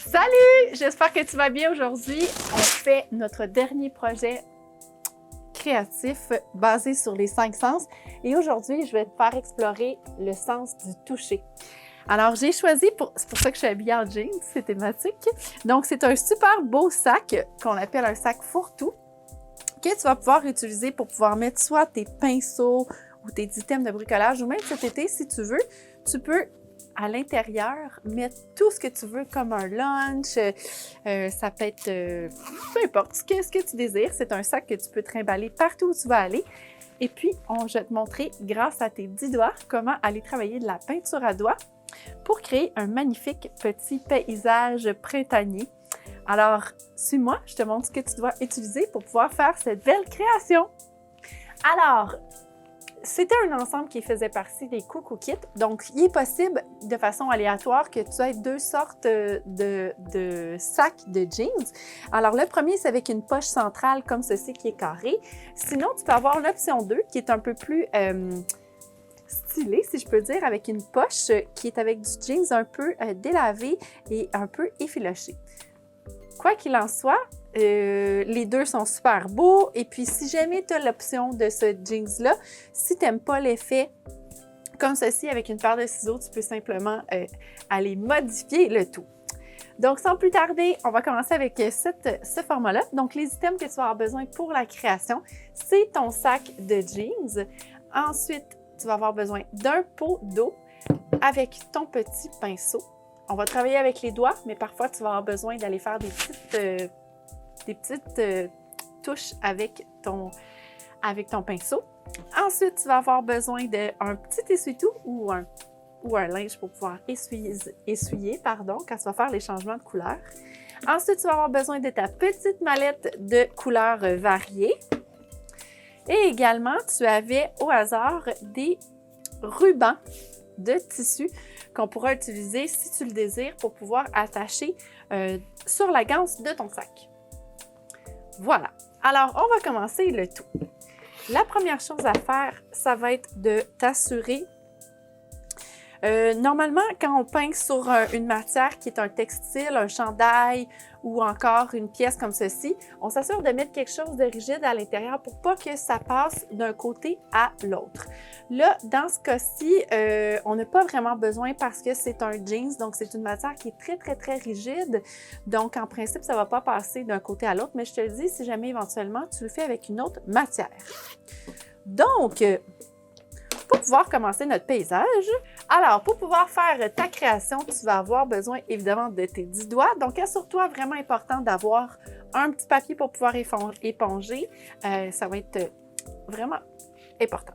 Salut! J'espère que tu vas bien aujourd'hui. On fait notre dernier projet créatif basé sur les 5 sens. Et aujourd'hui, je vais te faire explorer le sens du toucher. Alors, j'ai choisi, c'est pour ça que je suis habillée en jeans, c'est thématique. Donc, c'est un super beau sac qu'on appelle un sac fourre-tout que tu vas pouvoir utiliser pour pouvoir mettre soit tes pinceaux ou tes items de bricolage ou même cet été, si tu veux, tu peux à l'intérieur, mettre tout ce que tu veux comme un lunch, ça peut être peu importe ce que tu désires. C'est un sac que tu peux trimballer partout où tu vas aller. Et puis, je vais te montrer, grâce à tes 10 doigts, comment aller travailler de la peinture à doigts pour créer un magnifique petit paysage printanier. Alors, suis-moi, je te montre ce que tu dois utiliser pour pouvoir faire cette belle création. Alors, c'était un ensemble qui faisait partie des Coucou Kits. Donc, il est possible de façon aléatoire que tu aies deux sortes de sacs de jeans. Alors, le premier, c'est avec une poche centrale comme ceci qui est carrée. Sinon, tu peux avoir l'option 2 qui est un peu plus stylée, si je peux dire, avec une poche qui est avec du jeans un peu délavé et un peu effiloché. Quoi qu'il en soit, les deux sont super beaux. Et puis, si jamais tu as l'option de ce jeans-là, si tu n'aimes pas l'effet comme ceci avec une paire de ciseaux, tu peux simplement aller modifier le tout. Donc, sans plus tarder, on va commencer avec ce format-là. Donc, les items que tu vas avoir besoin pour la création, c'est ton sac de jeans. Ensuite, tu vas avoir besoin d'un pot d'eau avec ton petit pinceau. On va travailler avec les doigts, mais parfois, tu vas avoir besoin d'aller faire des petites touches avec ton pinceau. Ensuite, tu vas avoir besoin d'un petit essuie-tout ou un linge pour pouvoir essuyer quand tu vas faire les changements de couleur. Ensuite, tu vas avoir besoin de ta petite mallette de couleurs variées. Et également, tu avais au hasard des rubans de tissu qu'on pourra utiliser, si tu le désires, pour pouvoir attacher sur la ganse de ton sac. Voilà. Alors, on va commencer le tout. La première chose à faire, ça va être de t'assurer. Normalement, quand on peint sur une matière qui est un textile, un chandail ou encore une pièce comme ceci, on s'assure de mettre quelque chose de rigide à l'intérieur pour pas que ça passe d'un côté à l'autre. Là, dans ce cas-ci, on n'a pas vraiment besoin parce que c'est un jeans, donc c'est une matière qui est très, très, très rigide. Donc, en principe, ça ne va pas passer d'un côté à l'autre, mais je te le dis, si jamais éventuellement, tu le fais avec une autre matière. Donc, pour pouvoir commencer notre paysage, alors, pour pouvoir faire ta création, tu vas avoir besoin évidemment de tes 10 doigts. Donc, assure-toi vraiment important d'avoir un petit papier pour pouvoir éponger. Ça va être vraiment important.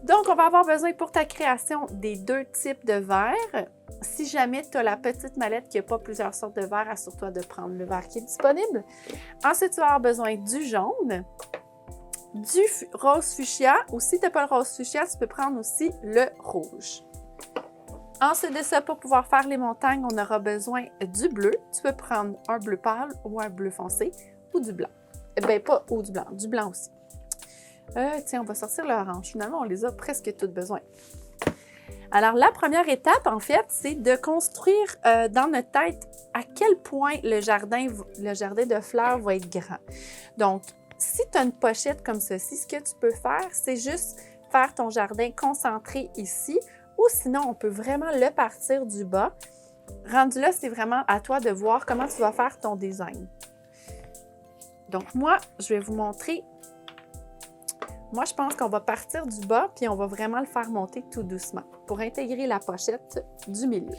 Donc, on va avoir besoin pour ta création des deux types de verres. Si jamais tu as la petite mallette qui n'a pas plusieurs sortes de verres, assure-toi de prendre le verre qui est disponible. Ensuite, tu vas avoir besoin du jaune, du rose fuchsia, ou si tu n'as pas le rose fuchsia, tu peux prendre aussi le rouge. Ensuite de ça, pour pouvoir faire les montagnes, on aura besoin du bleu. Tu peux prendre un bleu pâle ou un bleu foncé ou du blanc. Bien, pas ou du blanc aussi. Tiens, on va sortir l'orange. Finalement, on les a presque toutes besoin. Alors, la première étape, en fait, c'est de construire dans notre tête à quel point le jardin de fleurs va être grand. Donc, si tu as une pochette comme ceci, ce que tu peux faire, c'est juste faire ton jardin concentré ici, ou sinon, on peut vraiment le partir du bas. Rendu là, c'est vraiment à toi de voir comment tu vas faire ton design. Donc, moi, je vais vous montrer. Moi, je pense qu'on va partir du bas, puis on va vraiment le faire monter tout doucement pour intégrer la pochette du milieu.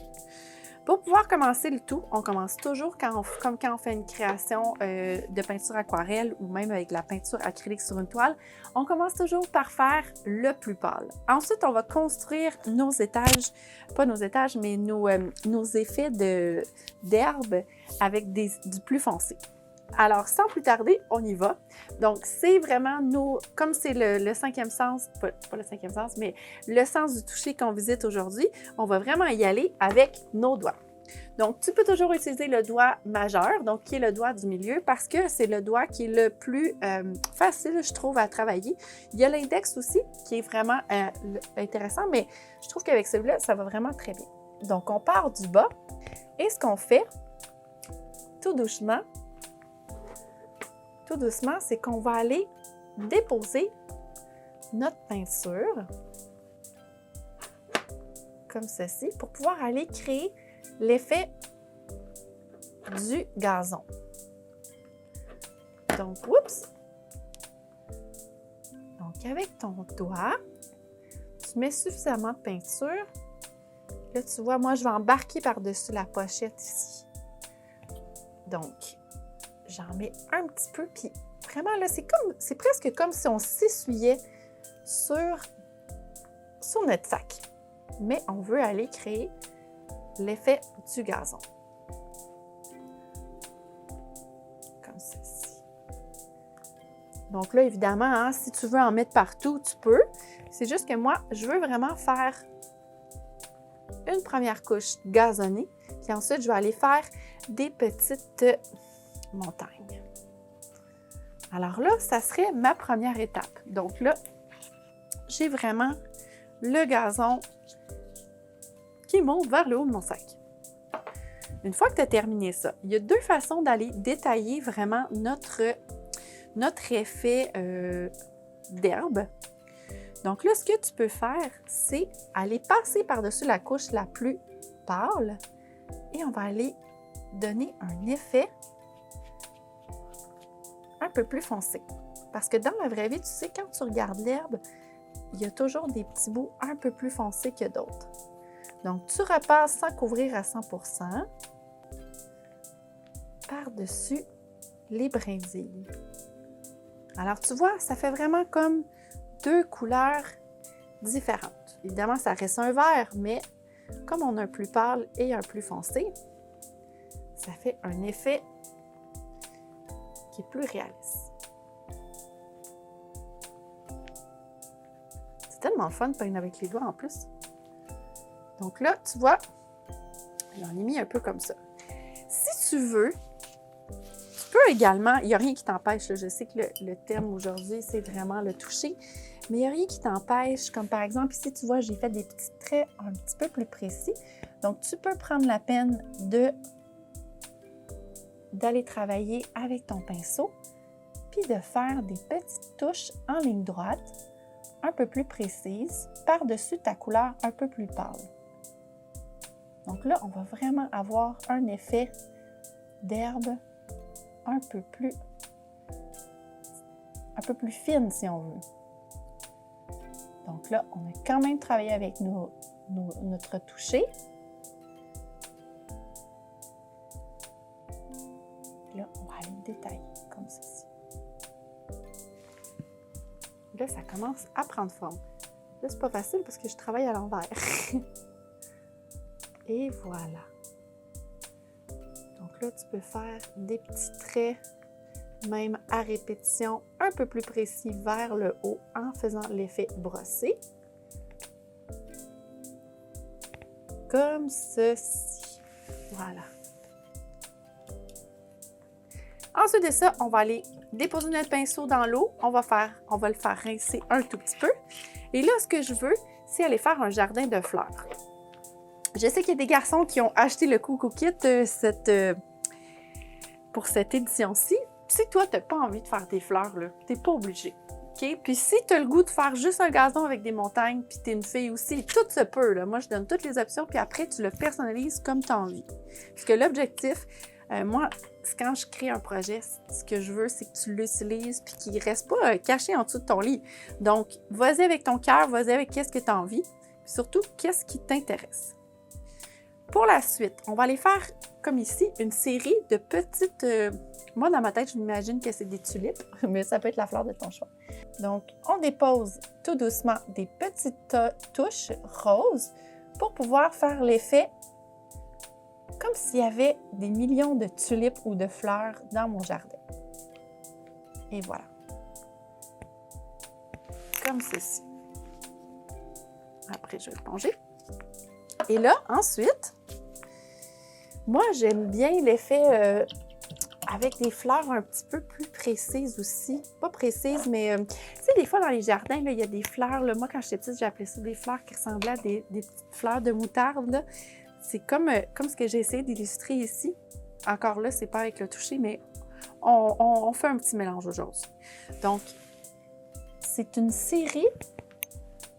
Pour pouvoir commencer le tout, on commence toujours comme quand on fait une création de peinture aquarelle ou même avec la peinture acrylique sur une toile, on commence toujours par faire le plus pâle. Ensuite, on va construire nos étages, pas nos étages, mais nos effets d'herbe avec du plus foncé. Alors, sans plus tarder, on y va. Donc, c'est vraiment comme c'est le cinquième sens, pas le cinquième sens, mais le sens du toucher qu'on visite aujourd'hui, on va vraiment y aller avec nos doigts. Donc, tu peux toujours utiliser le doigt majeur, donc qui est le doigt du milieu, parce que c'est le doigt qui est le plus facile, je trouve, à travailler. Il y a l'index aussi, qui est vraiment intéressant, mais je trouve qu'avec celui-là, ça va vraiment très bien. Donc, on part du bas et ce qu'on fait, tout doucement, c'est qu'on va aller déposer notre peinture comme ceci pour pouvoir aller créer l'effet du gazon. Donc, oups! Donc, avec ton doigt, tu mets suffisamment de peinture. Là, tu vois, moi, je vais embarquer par-dessus la pochette ici. Donc, j'en mets un petit peu, puis vraiment, là, c'est presque comme si on s'essuyait sur notre sac. Mais on veut aller créer l'effet du gazon. Comme ceci. Donc là, évidemment, hein, si tu veux en mettre partout, tu peux. C'est juste que moi, je veux vraiment faire une première couche gazonnée, puis ensuite, je vais aller faire des petites montagnes. Alors là, ça serait ma première étape. Donc là, j'ai vraiment le gazon qui monte vers le haut de mon sac. Une fois que tu as terminé ça, il y a deux façons d'aller détailler vraiment notre effet d'herbe. Donc là, ce que tu peux faire, c'est aller passer par-dessus la couche la plus pâle et on va aller donner un effet un peu plus foncé. Parce que dans la vraie vie, tu sais, quand tu regardes l'herbe, il y a toujours des petits bouts un peu plus foncés que d'autres. Donc, tu repasses sans couvrir à 100% par-dessus les brindilles. Alors, tu vois, ça fait vraiment comme deux couleurs différentes. Évidemment, ça reste un vert, mais comme on a un plus pâle et un plus foncé, ça fait un effet qui est plus réaliste. C'est tellement fun de peindre avec les doigts en plus. Donc là, tu vois, j'en ai mis un peu comme ça. Si tu veux, tu peux également, il n'y a rien qui t'empêche, je sais que le thème aujourd'hui, c'est vraiment le toucher, mais il n'y a rien qui t'empêche, comme par exemple ici, tu vois, j'ai fait des petits traits un petit peu plus précis. Donc, tu peux prendre la peine d'aller travailler avec ton pinceau, puis de faire des petites touches en ligne droite, un peu plus précises, par-dessus ta couleur un peu plus pâle. Donc là, on va vraiment avoir un effet d'herbe un peu plus fine, si on veut. Donc là, on a quand même travaillé avec notre toucher. Là, on va aller détailler comme ceci. Là, ça commence à prendre forme. Là, c'est pas facile parce que je travaille à l'envers. Et voilà. Donc là, tu peux faire des petits traits, même à répétition, un peu plus précis vers le haut en faisant l'effet brossé. Comme ceci. Voilà. Ensuite de ça, on va aller déposer notre pinceau dans l'eau. On va le faire rincer un tout petit peu. Et là, ce que je veux, c'est aller faire un jardin de fleurs. Je sais qu'il y a des garçons qui ont acheté le Coucou Kit pour cette édition-ci. Si toi, tu n'as pas envie de faire des fleurs, tu n'es pas obligé. Okay? Puis si tu as le goût de faire juste un gazon avec des montagnes, puis tu es une fille aussi, tout se peut. Là. Moi, je donne toutes les options, puis après, tu le personnalises comme tu as envie. Parce que l'objectif, moi, quand je crée un projet, ce que je veux, c'est que tu l'utilises puis qu'il ne reste pas caché en dessous de ton lit. Donc, vas-y avec ton cœur, vas-y avec qu'est-ce que tu as envie, puis surtout, qu'est-ce qui t'intéresse. Pour la suite, on va aller faire, comme ici, une série de petites... moi, dans ma tête, je m'imagine que c'est des tulipes, mais ça peut être la fleur de ton choix. Donc, on dépose tout doucement des petites touches roses pour pouvoir faire l'effet comme s'il y avait des millions de tulipes ou de fleurs dans mon jardin. Et voilà. Comme ceci. Après, je vais le plonger. Et là, ensuite, moi, j'aime bien l'effet avec des fleurs un petit peu plus précises aussi. Pas précises, mais tu sais, des fois, dans les jardins, là, il y a des fleurs. Là, moi, quand j'étais petite, j'appelais ça des fleurs qui ressemblaient à des petites fleurs de moutarde. Là. C'est comme ce que j'ai essayé d'illustrer ici, encore là, c'est pas avec le toucher, mais on fait un petit mélange aujourd'hui. Donc, c'est une série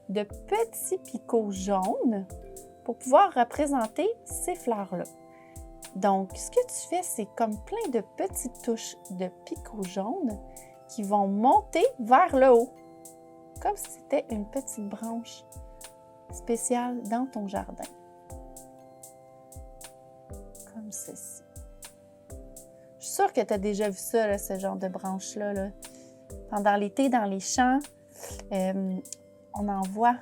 de petits picots jaunes pour pouvoir représenter ces fleurs-là. Donc, ce que tu fais, c'est comme plein de petites touches de picots jaunes qui vont monter vers le haut, comme si c'était une petite branche spéciale dans ton jardin. Comme ceci. Je suis sûre que tu as déjà vu ça, là, ce genre de branche-là. Là. Pendant l'été, dans les champs, on en voit.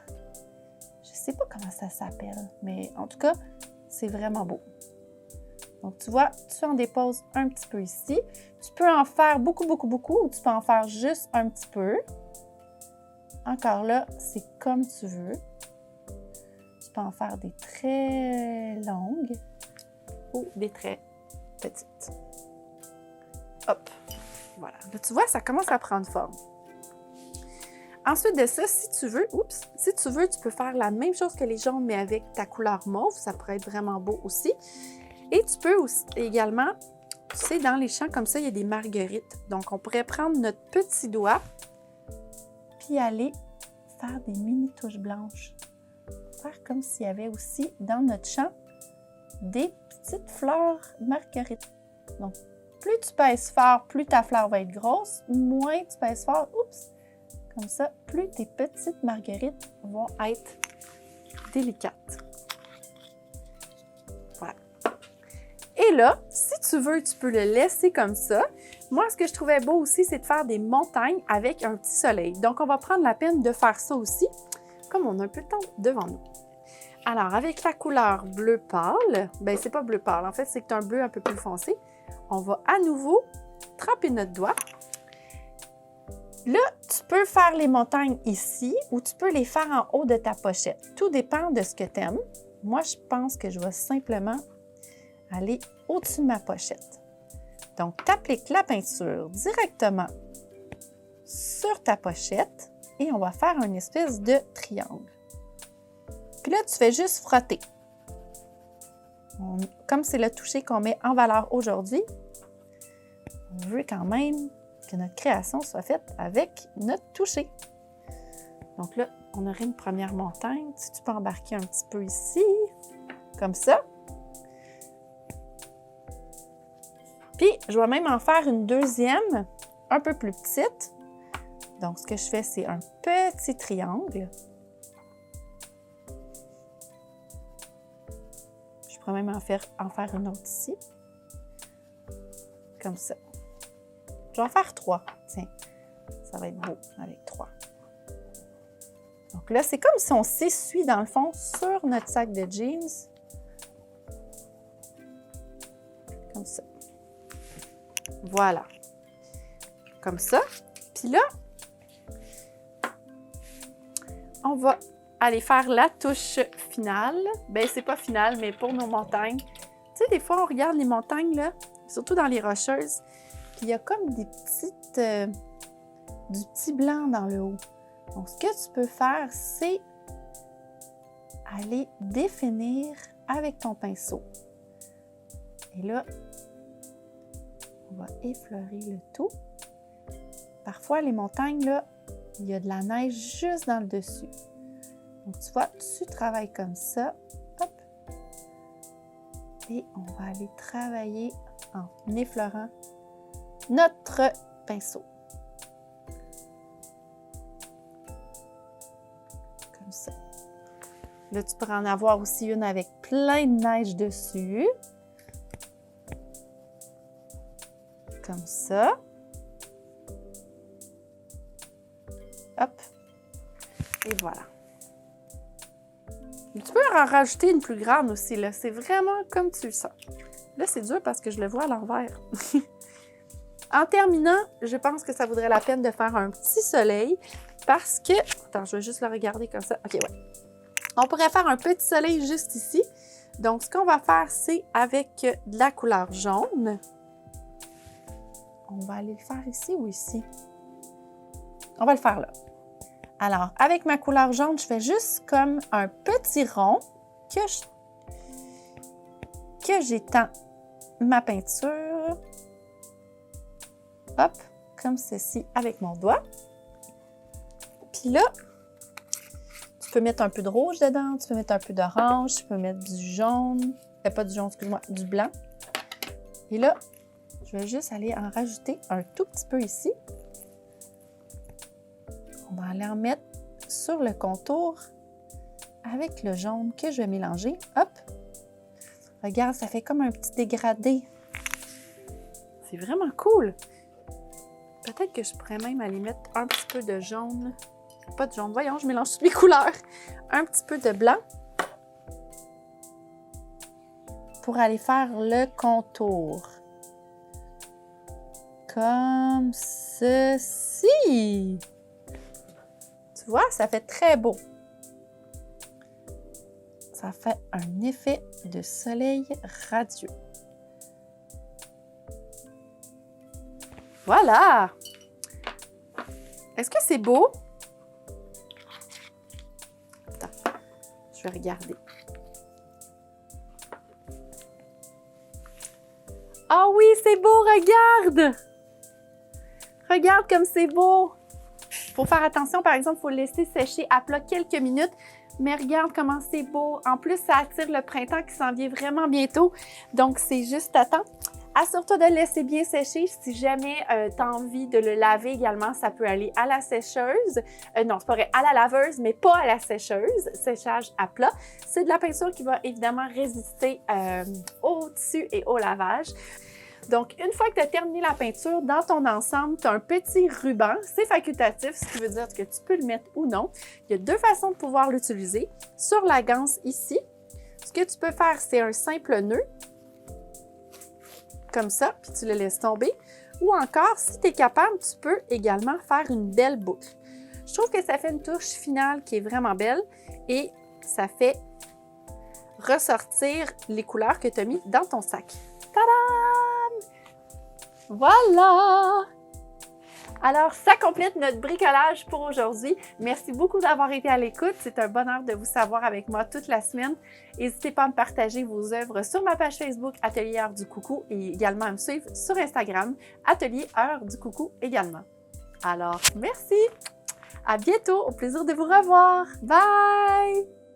Je ne sais pas comment ça s'appelle, mais en tout cas, c'est vraiment beau. Donc, tu vois, tu en déposes un petit peu ici. Tu peux en faire beaucoup, beaucoup, beaucoup, ou tu peux en faire juste un petit peu. Encore là, c'est comme tu veux. Tu peux en faire des très longues ou des très petites. Hop, voilà. Là, tu vois, ça commence à prendre forme. Ensuite de ça, si tu veux, tu peux faire la même chose que les jaunes, mais avec ta couleur mauve. Ça pourrait être vraiment beau aussi. Et tu peux aussi, également, tu sais, dans les champs comme ça, il y a des marguerites. Donc, on pourrait prendre notre petit doigt puis aller faire des mini touches blanches. Faire comme s'il y avait aussi dans notre champ des petites fleurs marguerites. Donc, plus tu pèses fort, plus ta fleur va être grosse. Moins tu pèses fort, comme ça, plus tes petites marguerites vont être délicates. Voilà. Et là, si tu veux, tu peux le laisser comme ça. Moi, ce que je trouvais beau aussi, c'est de faire des montagnes avec un petit soleil. Donc, on va prendre la peine de faire ça aussi, comme on a un peu de temps devant nous. Alors, avec la couleur bleu pâle, ben c'est pas bleu pâle, en fait, c'est un bleu un peu plus foncé. On va à nouveau tremper notre doigt. Là, tu peux faire les montagnes ici ou tu peux les faire en haut de ta pochette. Tout dépend de ce que tu aimes. Moi, je pense que je vais simplement aller au-dessus de ma pochette. Donc, tu appliques la peinture directement sur ta pochette et on va faire une espèce de triangle. Puis là, tu fais juste frotter. Comme c'est le toucher qu'on met en valeur aujourd'hui, on veut quand même que notre création soit faite avec notre toucher. Donc là, on aurait une première montagne. Si tu peux embarquer un petit peu ici, comme ça. Puis, je vais même en faire une deuxième, un peu plus petite. Donc, ce que je fais, c'est un petit triangle. Je pourrais même en faire une autre ici. Comme ça. Je vais en faire 3. Tiens, ça va être beau avec 3. Donc là, c'est comme si on s'essuie dans le fond sur notre sac de jeans. Comme ça. Voilà. Comme ça. Puis là, on va aller faire la touche finale. Bien, c'est pas finale, mais pour nos montagnes. Tu sais, des fois, on regarde les montagnes, là, surtout dans les rocheuses, puis il y a comme des petites... du petit blanc dans le haut. Donc, ce que tu peux faire, c'est aller définir avec ton pinceau. Et là, on va effleurer le tout. Parfois, les montagnes, là, il y a de la neige juste dans le dessus. Donc, tu vois, tu travailles comme ça. Hop. Et on va aller travailler en effleurant notre pinceau. Comme ça. Là, tu pourrais en avoir aussi une avec plein de neige dessus. Comme ça. Hop. Et voilà. Tu peux en rajouter une plus grande aussi, là. C'est vraiment comme tu le sens. Là, c'est dur parce que je le vois à l'envers. En terminant, je pense que ça vaudrait la peine de faire un petit soleil parce que... Attends, je vais juste le regarder comme ça. OK, ouais. On pourrait faire un petit soleil juste ici. Donc, ce qu'on va faire, c'est avec de la couleur jaune. On va aller le faire ici ou ici? On va le faire là. Alors, avec ma couleur jaune, je fais juste comme un petit rond que j'étends ma peinture. Hop, comme ceci avec mon doigt. Puis là, tu peux mettre un peu de rouge dedans, tu peux mettre un peu d'orange, tu peux mettre du jaune, pas du jaune, excuse-moi, du blanc. Et là, je vais juste aller en rajouter un tout petit peu ici. On va aller en mettre sur le contour avec le jaune que je vais mélanger. Hop! Regarde, ça fait comme un petit dégradé. C'est vraiment cool! Peut-être que je pourrais même aller mettre un petit peu de jaune. Pas de jaune, voyons, je mélange toutes mes couleurs. Un petit peu de blanc. Pour aller faire le contour. Comme ceci. Tu vois, ça fait très beau. Ça fait un effet de soleil radieux. Voilà! Est-ce que c'est beau? Attends, je vais regarder. Ah oui, c'est beau, regarde! Regarde comme c'est beau! Faut faire attention, par exemple, il faut le laisser sécher à plat quelques minutes. Mais regarde comment c'est beau. En plus, ça attire le printemps qui s'en vient vraiment bientôt. Donc, c'est juste à temps. Assure-toi de le laisser bien sécher. Si jamais tu as envie de le laver également, ça peut aller à la sécheuse. Non, c'est pas vrai, à la laveuse, mais pas à la sécheuse. Séchage à plat. C'est de la peinture qui va évidemment résister au tissu et au lavage. Donc, une fois que tu as terminé la peinture, dans ton ensemble, tu as un petit ruban. C'est facultatif, ce qui veut dire que tu peux le mettre ou non. Il y a deux façons de pouvoir l'utiliser. Sur la ganse ici, ce que tu peux faire, c'est un simple nœud, comme ça, puis tu le laisses tomber. Ou encore, si tu es capable, tu peux également faire une belle boucle. Je trouve que ça fait une touche finale qui est vraiment belle et ça fait ressortir les couleurs que tu as mis dans ton sac. Tadam! Voilà! Alors, ça complète notre bricolage pour aujourd'hui. Merci beaucoup d'avoir été à l'écoute. C'est un bonheur de vous savoir avec moi toute la semaine. N'hésitez pas à me partager vos œuvres sur ma page Facebook Atelier Heure du Coucou et également à me suivre sur Instagram Atelier Heure du Coucou également. Alors, merci! À bientôt! Au plaisir de vous revoir! Bye!